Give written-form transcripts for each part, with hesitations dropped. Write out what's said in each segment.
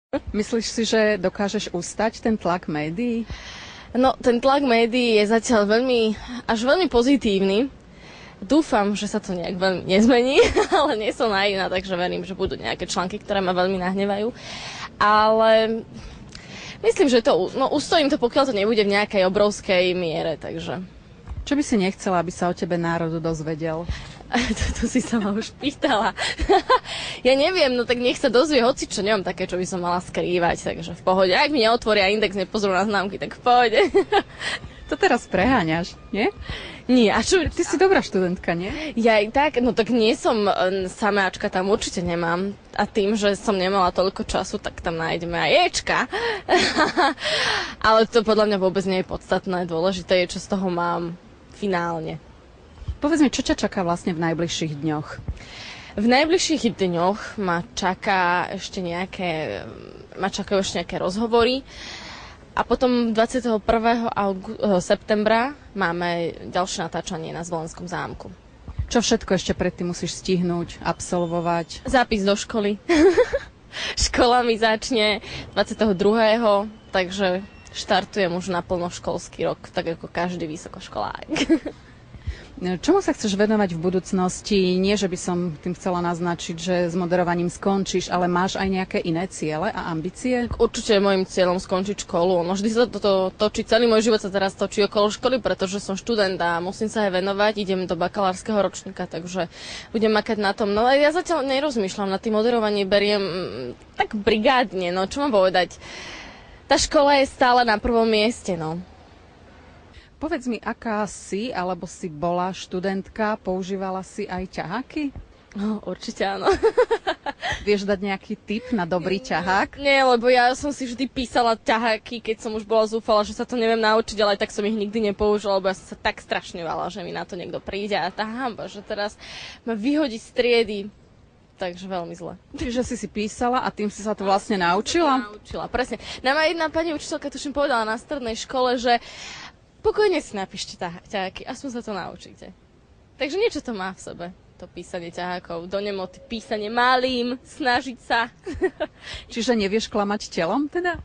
Myslíš si, že dokážeš ustať ten tlak médií? No, ten tlak médií je zatiaľ až veľmi pozitívny. Dúfam, že sa to nejak veľmi nezmení, ale nie som naivná, takže verím, že budú nejaké články, ktoré ma veľmi nahnevajú. Ale myslím, že ustojím to, pokiaľ to nebude v nejakej obrovskej miere, takže... Čo by si nechcela, aby sa o tebe národ dozvedel? To si sa ma už pýtala. Ja neviem, no tak nech sa dozvie hocičo, nemám také, čo by som mala skrývať, takže v pohode. Ak mi neotvoria index, nepozrú na známky, tak v pohode. To teraz preháňaš, nie? Nie, a čo? Ty si dobrá študentka, nie? Ja aj tak, no tak nie som samáčka, tam určite nemám. A tým, že som nemala toľko času, tak tam nájdeme aj ječka. Ale to podľa mňa vôbec nie je podstatné. Dôležité je, čo z toho mám finálne. Povedz mi, čo ťa čaká vlastne v najbližších dňoch? V najbližších dňoch ma čakajú ešte nejaké rozhovory a potom 21. septembra máme ďalšie natáčanie na Zvolenskom zámku. Čo všetko ešte predtým musíš stihnúť, absolvovať? Zápis do školy. Škola mi začne 22. takže štartujem už naplno školský rok, tak ako každý vysokoškolák. Čomu sa chceš venovať v budúcnosti? Nie, že by som tým chcela naznačiť, že s moderovaním skončíš, ale máš aj nejaké iné ciele a ambície? Určite je môjim cieľom skončiť školu. No vždy sa to točí, celý môj život sa teraz točí okolo školy, pretože som študent a musím sa aj venovať. Idem do bakalárskeho ročníka, takže budem makať na tom. No ale ja zatiaľ nerozmýšľam na tým moderovaním, beriem tak brigádne, no čo mám povedať. Tá škola je stále na prvom mieste, no. Povedz mi, aká si, alebo si bola študentka, používala si aj ťaháky? Určite áno. Vieš dať nejaký tip na dobrý ťahák? Nie, lebo ja som si vždy písala ťaháky, keď som už bola zúfala, že sa to neviem naučiť, ale tak som ich nikdy nepoužila, lebo ja som sa tak strašne bála, že mi na to niekto príde a tá hamba, že teraz ma vyhodí z triedy. Takže veľmi zle. Čiže si písala a tým si sa to vlastne naučila? Naučila, presne. Nám aj jedna pani učiteľka, tuším, povedala na strednej škole, že pokojne si napíšte ťaháky, aspoň sa to naučíte. Takže niečo to má v sebe, to písanie ťahákov. Do nemoty písanie malým, snažiť sa. Čiže nevieš klamať telom teda?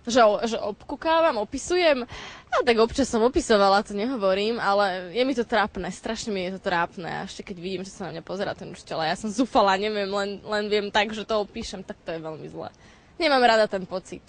Že obkúkávam, opisujem. A tak občas som opisovala, to nehovorím, ale je mi to trápne, strašne mi je to trápne. A ešte keď vidím, že sa na mňa pozerá ten učiteľ a ja som zúfala, neviem, len viem tak, že to opíšem, tak to je veľmi zlé. Nemám rada ten pocit.